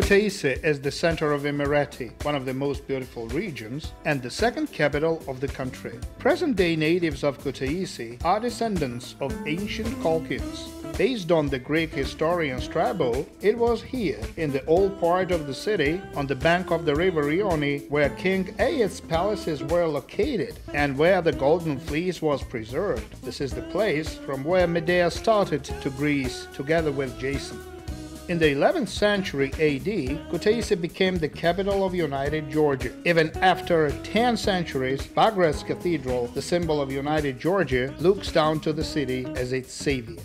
KUTAISI is the center of Emirati, one of the most beautiful regions, and the second capital of the country. Present-day natives of KUTAISI are descendants of ancient Colchians. Based on the Greek historian Strabo, it was here, in the old part of the city, on the bank of the river Ioni, where King Aias' palaces were located and where the Golden Fleece was preserved. This is the place from where Medea started to Greece together with Jason. In the 11th century AD, KUTAISI became the capital of United Georgia. Even after 10 centuries, Bagrat's cathedral, the symbol of United Georgia, looks down to the city as its savior.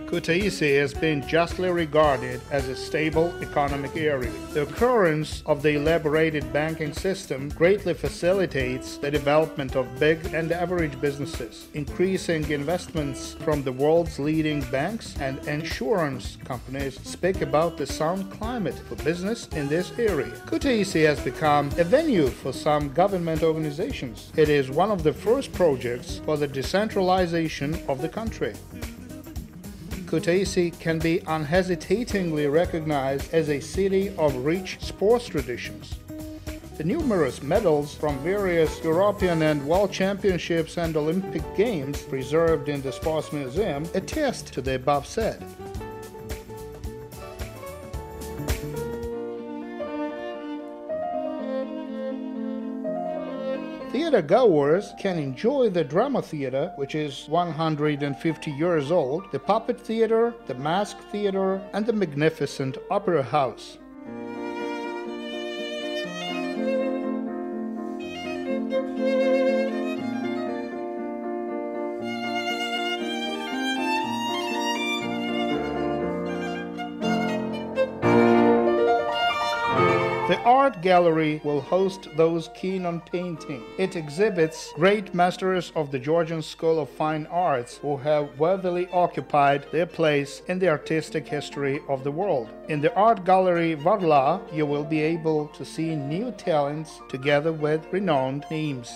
KUTAISI has been justly regarded as a stable economic area. The occurrence of the elaborated banking system greatly facilitates the development of big and average businesses. Increasing investments from the world's leading banks and insurance companies speak about the sound climate for business in this area. KUTAISI has become a venue for some government organizations. It is one of the first projects for the decentralization of the country. KUTAISI can be unhesitatingly recognized as a city of rich sports traditions. The numerous medals from various European and World Championships and Olympic Games preserved in the Sports Museum attest to the above said. Theater goers can enjoy the drama theater, which is 150 years old, the puppet theater, the mask theater, and the magnificent opera house. The art gallery will host those keen on painting. It exhibits great masters of the Georgian School of Fine Arts who have worthily occupied their place in the artistic history of the world. In the art gallery Varla, you will be able to see new talents together with renowned names.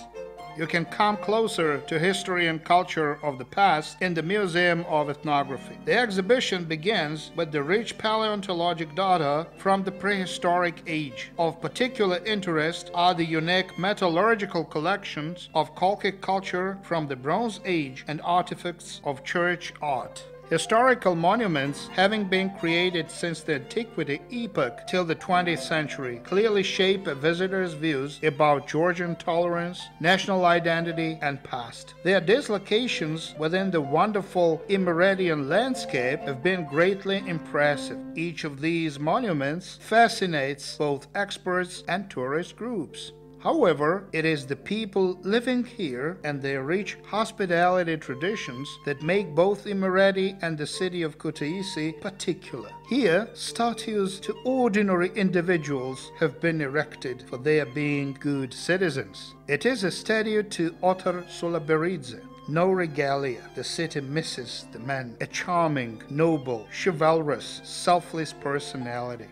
You can come closer to history and culture of the past in the Museum of Ethnography. The exhibition begins with the rich paleontologic data from the prehistoric age. Of particular interest are the unique metallurgical collections of Colchic culture from the Bronze Age and artifacts of church art. Historical monuments, having been created since the antiquity epoch till the 20th century, clearly shape a visitor's views about Georgian tolerance, national identity, and past. Their dislocations within the wonderful Emiratian landscape have been greatly impressive. Each of these monuments fascinates both experts and tourist groups. However, it is the people living here and their rich hospitality traditions that make both Emirati and the city of KUTAISI particular. Here, statues to ordinary individuals have been erected for their being good citizens. It is a statue to Otar Sulaberidze. No regalia, the city misses the man, a charming, noble, chivalrous, selfless personality.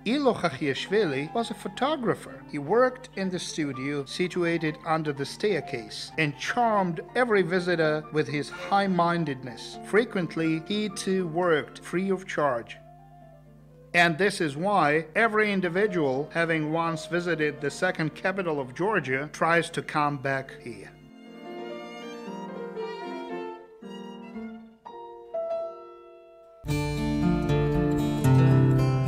Ilo Khakhiashvili was a photographer. He worked in the studio situated under the staircase and charmed every visitor with his high-mindedness. Frequently, he too worked free of charge. And this is why every individual, having once visited the second capital of Georgia, tries to come back here.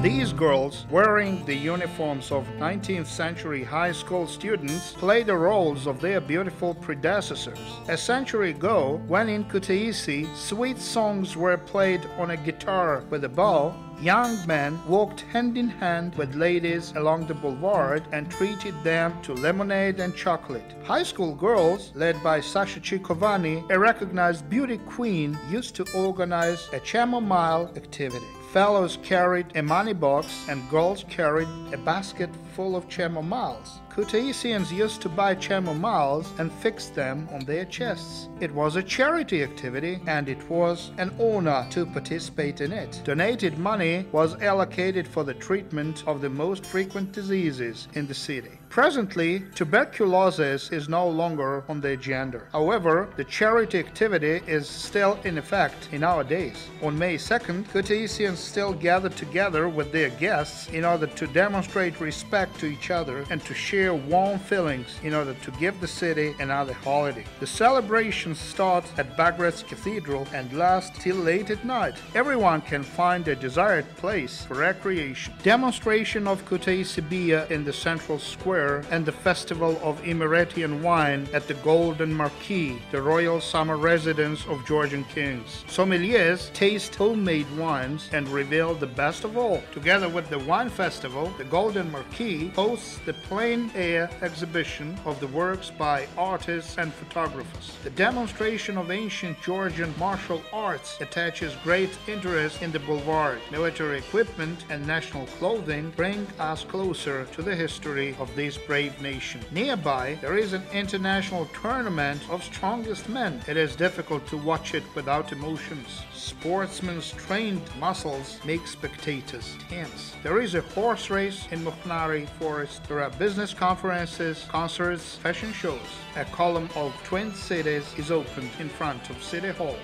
These girls, wearing the uniforms of 19th century high school students, play the roles of their beautiful predecessors. A century ago, when in KUTAISI sweet songs were played on a guitar with a bow, young men walked hand in hand with ladies along the boulevard and treated them to lemonade and chocolate. High school girls, led by Sasha Chikovani, a recognized beauty queen, used to organize a chamomile activity. Fellows carried a money box and girls carried a basket full of chamomiles. KUTAISians used to buy chamomiles and fix them on their chests. It was a charity activity and it was an honor to participate in it. Donated money was allocated for the treatment of the most frequent diseases in the city. Presently, tuberculosis is no longer on the agenda. However, the charity activity is still in effect in our days. On May 2nd, KUTAISians still gather together with their guests in order to demonstrate respect to each other and to share warm feelings in order to give the city another holiday. The celebrations start at Bagrat's Cathedral and last till late at night. Everyone can find a desired place for recreation. Demonstration of KUTAISI beer in the central square and the festival of Emiratian wine at the Golden Marquee, the royal summer residence of Georgian kings. Sommeliers taste homemade wines and reveal the best of all. Together with the wine festival, the Golden Marquee hosts the plein air exhibition of the works by artists and photographers. The demonstration of ancient Georgian martial arts attaches great interest in the boulevard. Military equipment and national clothing bring us closer to the history of this brave nation. Nearby, there is an international tournament of strongest men. It is difficult to watch it without emotions. Sportsmen's trained muscles make spectators tense. There is a horse race in Mukhnari Forest. There are business conferences, concerts, fashion shows. A column of twin cities is opened in front of City Hall.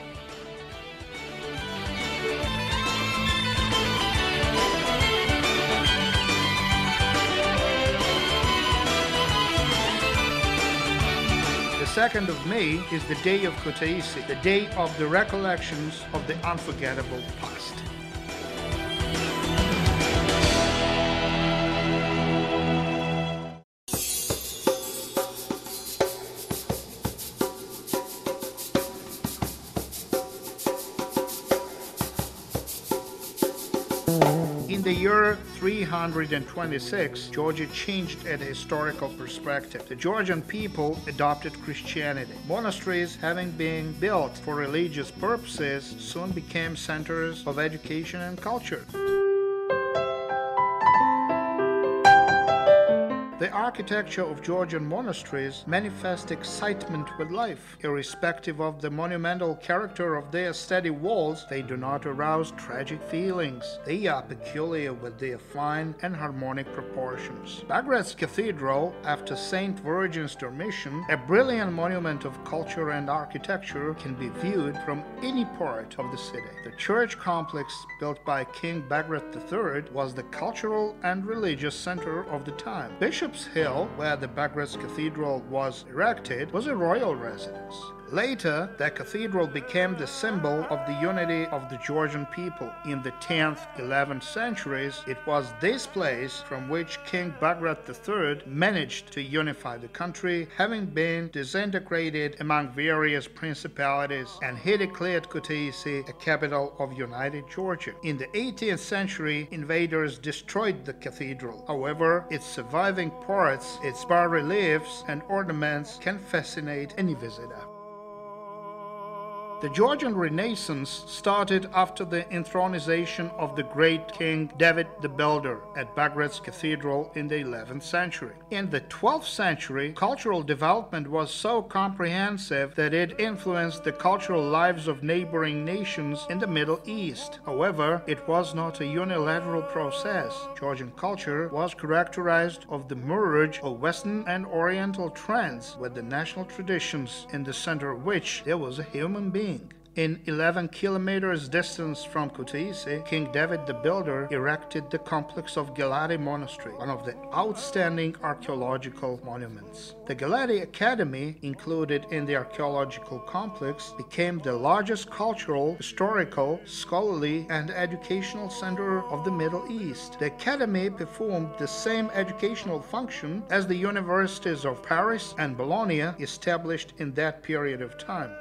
The 2nd of May is the day of KUTAISI, the day of the recollections of the unforgettable past. In the year 326, Georgia changed its historical perspective. The Georgian people adopted Christianity. Monasteries, having been built for religious purposes, soon became centers of education and culture. The architecture of Georgian monasteries manifests excitement with life. Irrespective of the monumental character of their steady walls, they do not arouse tragic feelings. They are peculiar with their fine and harmonic proportions. Bagrat's Cathedral, after Saint Virgin's Dormition, a brilliant monument of culture and architecture, can be viewed from any part of the city. The church complex built by King Bagrat III was the cultural and religious center of the time. Bishop's Hill, where the Bagrat's Cathedral was erected, was a royal residence. Later, the cathedral became the symbol of the unity of the Georgian people. In the 10th, 11th centuries, it was this place from which King Bagrat III managed to unify the country, having been disintegrated among various principalities, and he declared KUTAISI a capital of United Georgia. In the 18th century, invaders destroyed the cathedral. However, its surviving parts, its bas-reliefs and ornaments can fascinate any visitor. The Georgian Renaissance started after the enthronization of the great King David the Builder at Bagrat's Cathedral in the 11th century. In the 12th century, cultural development was so comprehensive that it influenced the cultural lives of neighboring nations in the Middle East. However, it was not a unilateral process. Georgian culture was characterized of the merge of Western and Oriental trends with the national traditions, in the center of which there was a human being. In 11 kilometers distance from KUTAISI, King David the Builder erected the complex of Gelati Monastery, one of the outstanding archaeological monuments. The Gelati Academy, included in the archaeological complex, became the largest cultural, historical, scholarly, and educational center of the Middle East. The Academy performed the same educational function as the universities of Paris and Bologna established in that period of time.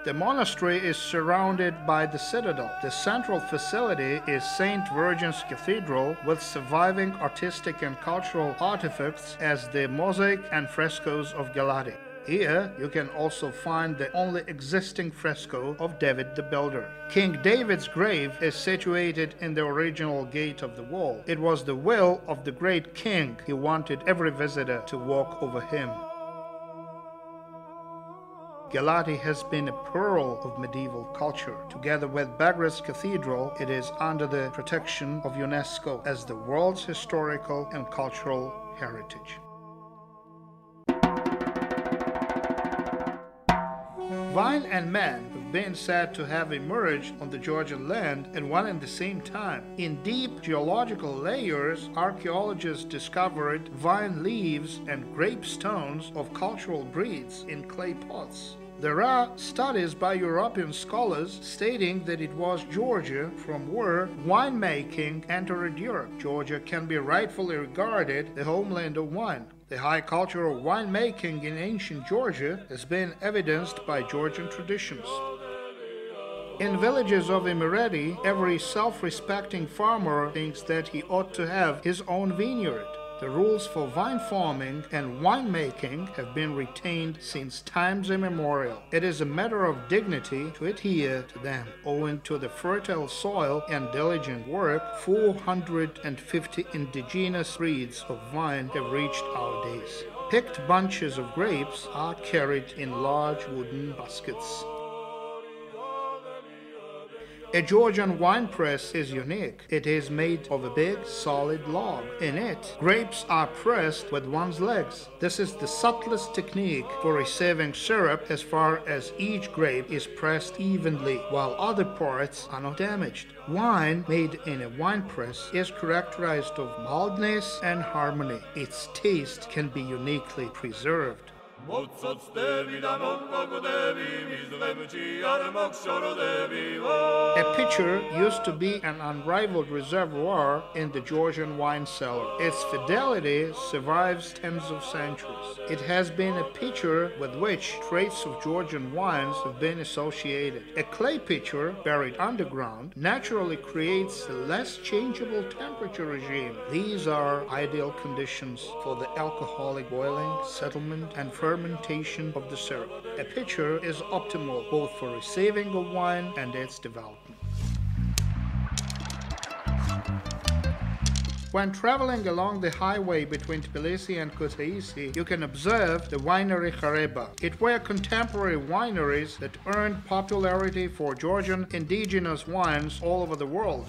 The monastery is surrounded by the citadel. The central facility is St. Virgin's Cathedral, with surviving artistic and cultural artifacts as the mosaic and frescoes of Gelati. Here you can also find the only existing fresco of David the Builder. King David's grave is situated in the original gate of the wall. It was the will of the great king. He wanted every visitor to walk over him. Galati has been a pearl of medieval culture. Together with Bagras Cathedral, it is under the protection of UNESCO as the world's historical and cultural heritage. Wine and man have been said to have emerged on the Georgian land at one and the same time. In deep geological layers, archaeologists discovered vine leaves and grape stones of cultural breeds in clay pots. There are studies by European scholars stating that it was Georgia from where winemaking entered Europe. Georgia can be rightfully regarded the homeland of wine. The high culture of winemaking in ancient Georgia has been evidenced by Georgian traditions. In villages of Imereti, every self-respecting farmer thinks that he ought to have his own vineyard. The rules for vine farming and winemaking have been retained since times immemorial. It is a matter of dignity to adhere to them. Owing to the fertile soil and diligent work, 450 indigenous breeds of wine have reached our days. Picked bunches of grapes are carried in large wooden baskets. A Georgian wine press is unique. It is made of a big, solid log. In it, grapes are pressed with one's legs. This is the subtlest technique for receiving syrup as far as each grape is pressed evenly, while other parts are not damaged. Wine made in a wine press is characterized of mildness and harmony. Its taste can be uniquely preserved. A pitcher used to be an unrivaled reservoir in the Georgian wine cellar. Its fidelity survives tens of centuries. It has been a pitcher with which traits of Georgian wines have been associated. A clay pitcher buried underground naturally creates a less changeable temperature regime. These are ideal conditions for the alcoholic boiling, settlement, and fermentation of the syrup. A pitcher is optimal both for receiving of wine and its development. When traveling along the highway between Tbilisi and KUTAISI, you can observe the winery Khareba. It were contemporary wineries that earned popularity for Georgian indigenous wines all over the world.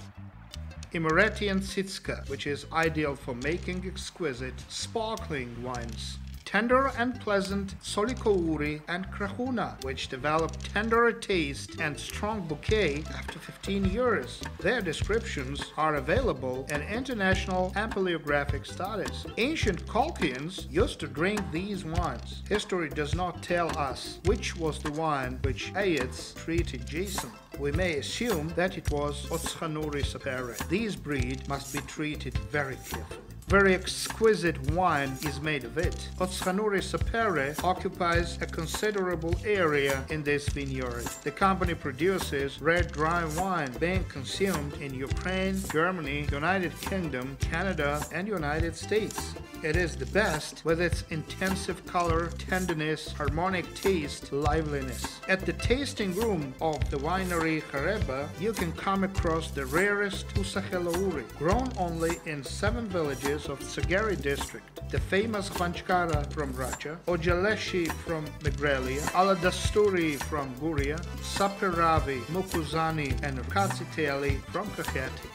Imeretian Sitska, which is ideal for making exquisite, sparkling wines. Tender and pleasant Solikouri and Krahuna, which develop tenderer taste and strong bouquet after 15 years. Their descriptions are available in international and paleographic studies. Ancient Colchians used to drink these wines. History does not tell us which was the wine which Aids treated Jason. We may assume that it was Otskhanuri Sapere. These breed must be treated very carefully. Very exquisite wine is made of it. Otskhanuri Sapere occupies a considerable area in this vineyard. The company produces red dry wine being consumed in Ukraine, Germany, United Kingdom, Canada, and United States. It is the best with its intensive color, tenderness, harmonic taste, liveliness. At the tasting room of the winery Khareba, you can come across the rarest Usakhelouri, grown only in 7 villages of Sagari district. The famous Khanchkara from Racha, Ojaleshi from Megrelia, Aladasturi from Guria, Saperavi, Mukuzani, and Katsiteli from Kakheti.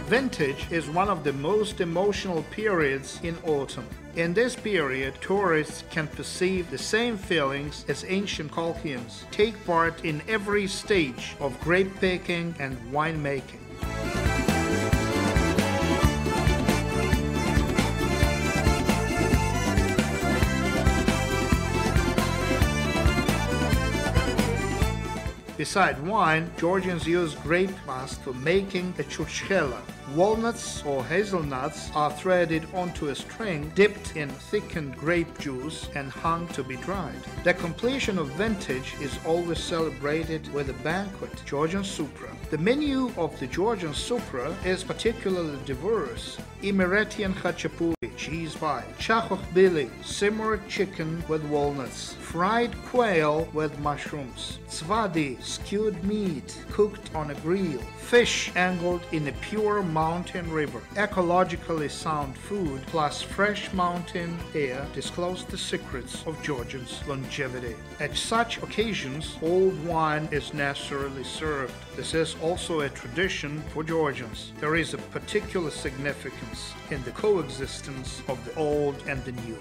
Vintage is one of the most emotional periods in autumn. In this period, tourists can perceive the same feelings as ancient Colchians, take part in every stage of grape picking and winemaking. Beside wine, Georgians use grape must for making a churchkhela. Walnuts or hazelnuts are threaded onto a string, dipped in thickened grape juice, and hung to be dried. The completion of vintage is always celebrated with a banquet, Georgian supra. The menu of the Georgian supra is particularly diverse. Imeretian khachapuri, cheese pie, chachokhbili, simmered chicken with walnuts, fried quail with mushrooms, tzvadi, stewed meat cooked on a grill, fish angled in a pure mountain river. Ecologically sound food plus fresh mountain air disclose the secrets of Georgians' longevity. At such occasions, old wine is necessarily served. This is also a tradition for Georgians. There is a particular significance in the coexistence of the old and the new.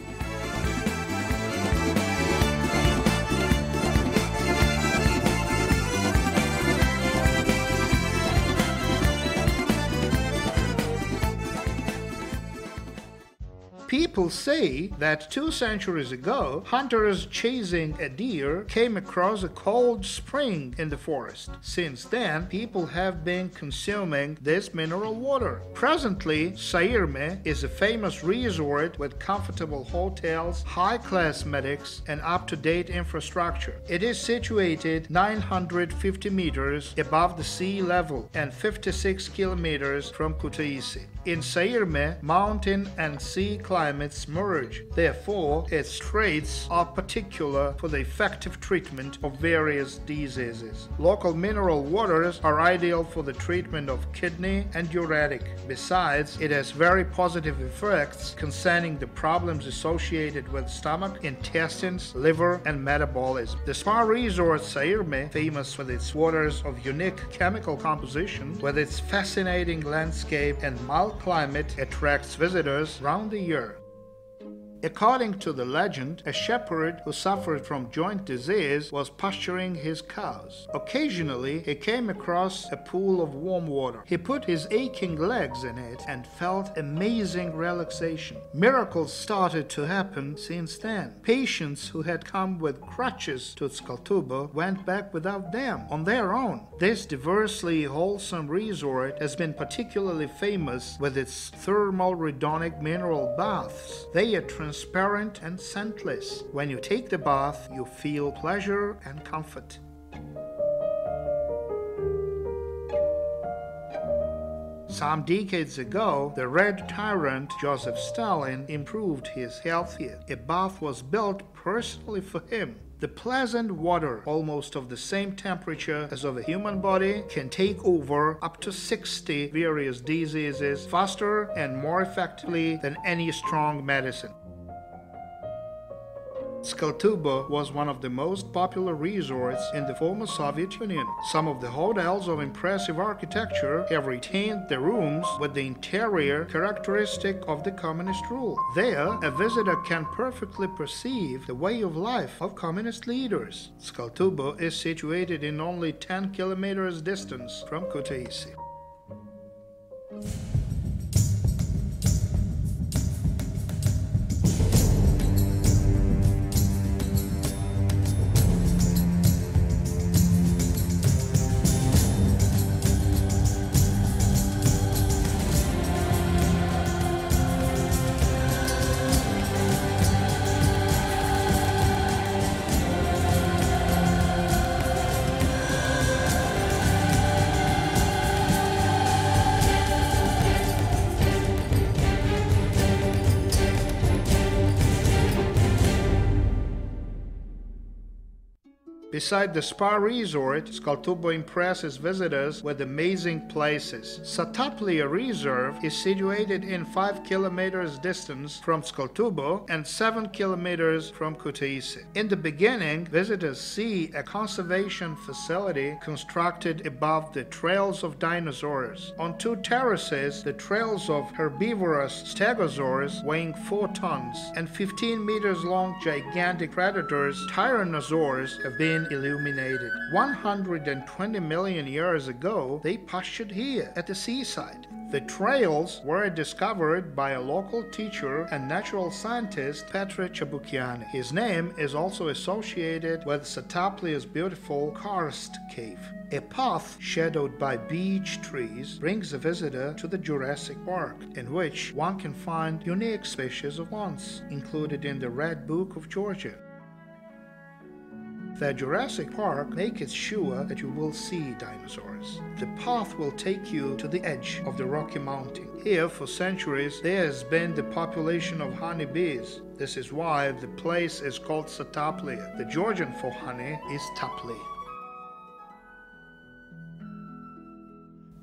People say that 2 centuries ago, hunters chasing a deer came across a cold spring in the forest. Since then, people have been consuming this mineral water. Presently, Sairme is a famous resort with comfortable hotels, high-class medics, and up-to-date infrastructure. It is situated 950 meters above the sea level and 56 kilometers from KUTAISI. In Sairme, mountain and sea climates merge. Therefore, its traits are particular for the effective treatment of various diseases. Local mineral waters are ideal for the treatment of kidney and diuretic. Besides, it has very positive effects concerning the problems associated with stomach, intestines, liver, and metabolism. The spa resort Sairme, famous for its waters of unique chemical composition, with its fascinating landscape and mild climate, attracts visitors round the year. According to the legend, a shepherd who suffered from joint disease was pasturing his cows. Occasionally, he came across a pool of warm water. He put his aching legs in it and felt amazing relaxation. Miracles started to happen since then. Patients who had come with crutches to Skaltuba went back without them, on their own. This diversely wholesome resort has been particularly famous with its thermal redonic mineral baths. They are transparent and scentless. When you take the bath, you feel pleasure and comfort. Some decades ago, the Red Tyrant Joseph Stalin improved his health here. A bath was built personally for him. The pleasant water, almost of the same temperature as of a human body, can take over up to 60 various diseases faster and more effectively than any strong medicine. Skaltuba was one of the most popular resorts in the former Soviet Union. Some of the hotels of impressive architecture have retained the rooms with the interior characteristic of the communist rule. There, a visitor can perfectly perceive the way of life of communist leaders. Skaltuba is situated in only 10 kilometers distance from KUTAISI. Beside the spa resort, Skaltuba impresses visitors with amazing places. Sataplia Reserve is situated in 5 kilometers distance from Skaltuba and 7 kilometers from KUTAISI. In the beginning, visitors see a conservation facility constructed above the trails of dinosaurs. On 2 terraces, the trails of herbivorous stegosaurs weighing 4 tons and 15 meters long gigantic predators, tyrannosaurs, have been illuminated. 120 million years ago, they pastured here at the seaside. The trails were discovered by a local teacher and natural scientist, Petr Chabukian. His name is also associated with Sataplia's beautiful karst cave. A path shadowed by beech trees brings a visitor to the Jurassic Park, in which one can find unique species of plants included in the Red Book of Georgia. The Jurassic Park makes sure that you will see dinosaurs. The path will take you to the edge of the Rocky Mountain. Here, for centuries, there has been the population of honeybees. This is why the place is called Sataplia. The Georgian for honey is tapli.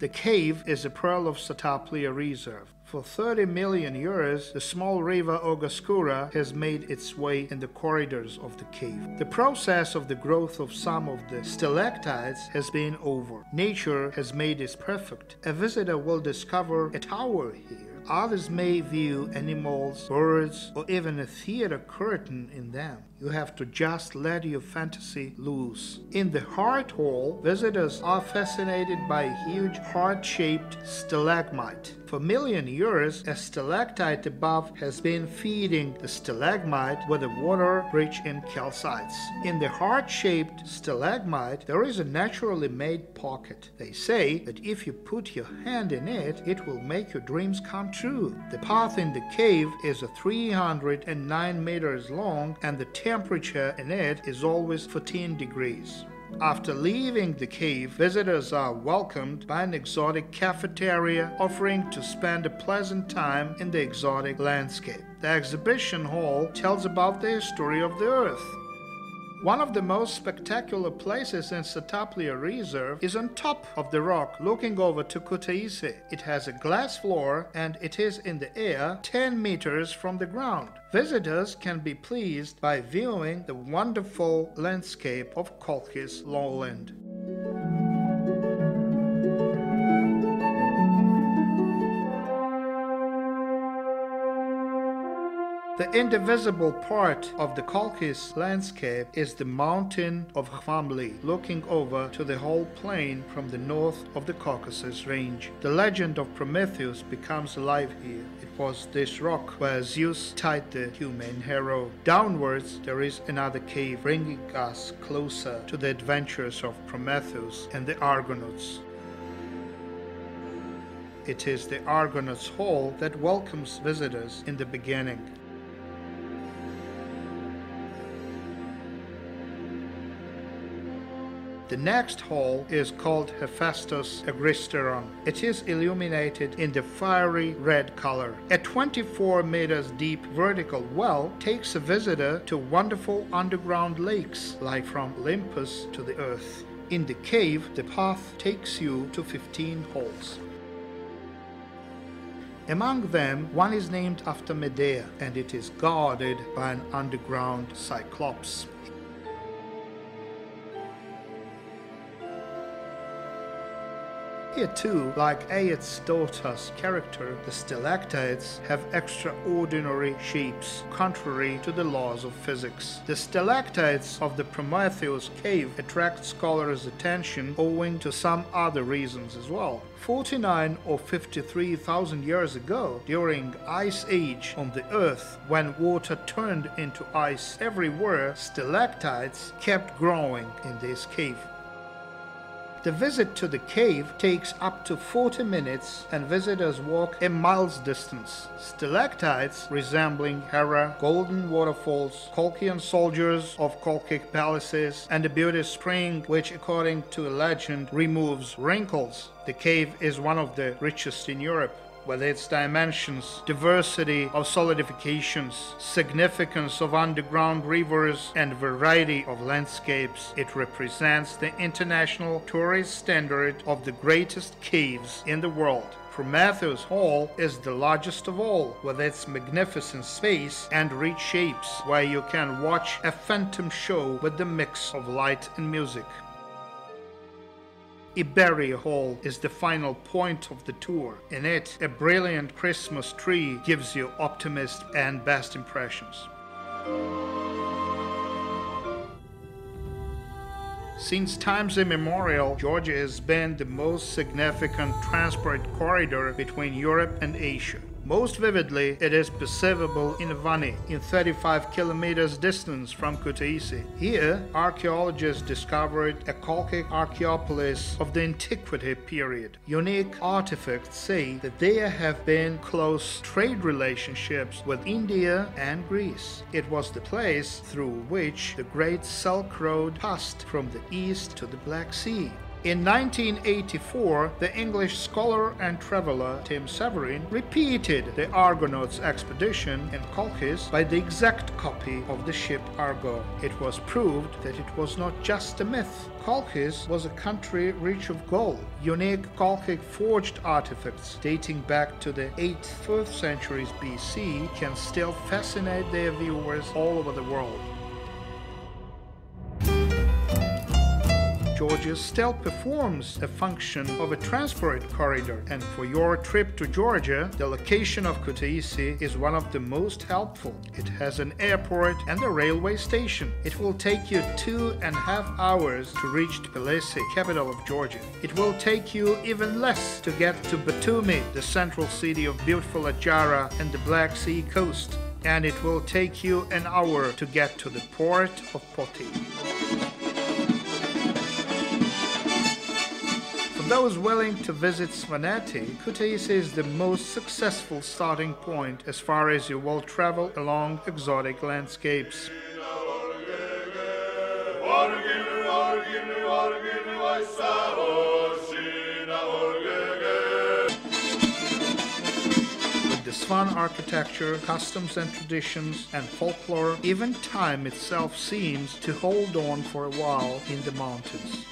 The cave is a pearl of Sataplia Reserve. For 30 million years, the small river Ogaskura has made its way in the corridors of the cave. The process of the growth of some of the stalactites has been over. Nature has made it perfect. A visitor will discover a tower here. Others may view animals, birds, or even a theater curtain in them. You have to just let your fantasy loose. In the Heart Hall, visitors are fascinated by a huge heart-shaped stalagmite. For million years, a stalactite above has been feeding the stalagmite with a water rich in calcites. In the heart-shaped stalagmite, there is a naturally made pocket. They say that if you put your hand in it, it will make your dreams come true. The path in the cave is 309 meters long, and the temperature in it is always 14 degrees. After leaving the cave, visitors are welcomed by an exotic cafeteria offering to spend a pleasant time in the exotic landscape. The exhibition hall tells about the history of the Earth. One of the most spectacular places in Sataplia Reserve is on top of the rock looking over to Kutaisi. It has a glass floor and it is in the air 10 meters from the ground. Visitors can be pleased by viewing the wonderful landscape of Kolkhi's lowland. The indivisible part of the Kolkhi's landscape is the mountain of Khvamli, looking over to the whole plain from the north of the Caucasus range. The legend of Prometheus becomes alive here. It was this rock where Zeus tied the human hero. Downwards, there is another cave, bringing us closer to the adventures of Prometheus and the Argonauts. It is the Argonauts' Hall that welcomes visitors in the beginning. The next hall is called Hephaestus Agristeron. It is illuminated in the fiery red color. A 24 meters deep vertical well takes a visitor to wonderful underground lakes, like from Olympus to the earth. In the cave, the path takes you to 15 holes. Among them, one is named after Medea, and it is guarded by an underground cyclops. Here too, like Aiad's daughter's character, the stalactites have extraordinary shapes, contrary to the laws of physics. The stalactites of the Prometheus cave attract scholars' attention owing to some other reasons as well. 49 or 53,000 years ago, during Ice Age on the Earth, when water turned into ice everywhere, stalactites kept growing in this cave. The visit to the cave takes up to 40 minutes and visitors walk a mile's distance. Stalactites resembling Hera, golden waterfalls, Colchian soldiers of Colchic palaces, and a beauty spring which, according to a legend, removes wrinkles. The cave is one of the richest in Europe. With its dimensions, diversity of solidifications, significance of underground rivers, and variety of landscapes, it represents the international tourist standard of the greatest caves in the world. Prometheus Hall is the largest of all, with its magnificent space and rich shapes, where you can watch a phantom show with the mix of light and music. Iberia Hall is the final point of the tour. In it, a brilliant Christmas tree gives you optimist and best impressions. Since times immemorial, Georgia has been the most significant transport corridor between Europe and Asia. Most vividly, it is perceivable in Vanni, in 35 kilometers distance from Kutaisi. Here, archaeologists discovered a Colchic archaeopolis of the antiquity period. Unique artifacts say that there have been close trade relationships with India and Greece. It was the place through which the Great Silk Road passed from the east to the Black Sea. In 1984, the English scholar and traveler Tim Severin repeated the Argonauts' expedition in Colchis by the exact copy of the ship Argo. It was proved that it was not just a myth. Colchis was a country rich of gold. Unique Colchic forged artifacts dating back to the 8th-4th centuries BC can still fascinate their viewers all over the world. Georgia still performs a function of a transport corridor, and for your trip to Georgia, the location of Kutaisi is one of the most helpful. It has an airport and a railway station. It will take you 2.5 hours to reach Tbilisi, capital of Georgia. It will take you even less to get to Batumi, the central city of beautiful Adjara and the Black Sea coast. And it will take you an hour to get to the port of Poti. For those willing to visit Svaneti, Kutaisi is the most successful starting point as far as you will travel along exotic landscapes. With the Svan architecture, customs and traditions, and folklore, even time itself seems to hold on for a while in the mountains.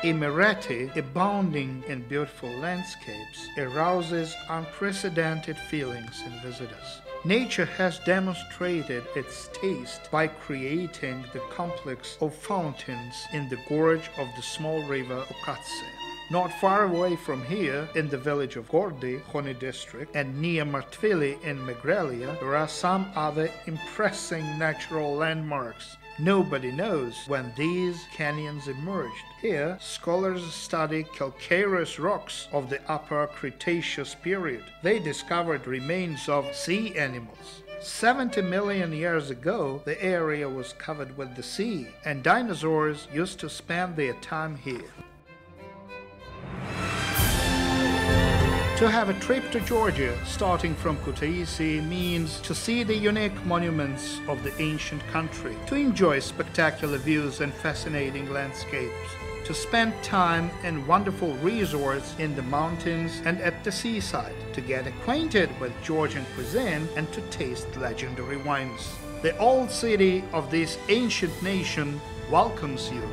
Emirati, abounding in beautiful landscapes, arouses unprecedented feelings in visitors. Nature has demonstrated its taste by creating the complex of fountains in the gorge of the small river Okatse. Not far away from here, in the village of Gordi, Khoni district, and near Martvili in Megrelia, there are some other impressive natural landmarks. Nobody knows when these canyons emerged. Here, scholars study calcareous rocks of the Upper Cretaceous period. They discovered remains of sea animals. 70 million years ago, the area was covered with the sea, and dinosaurs used to spend their time here. To have a trip to Georgia starting from Kutaisi means to see the unique monuments of the ancient country, to enjoy spectacular views and fascinating landscapes, to spend time in wonderful resorts in the mountains and at the seaside, to get acquainted with Georgian cuisine and to taste legendary wines. The old city of this ancient nation welcomes you.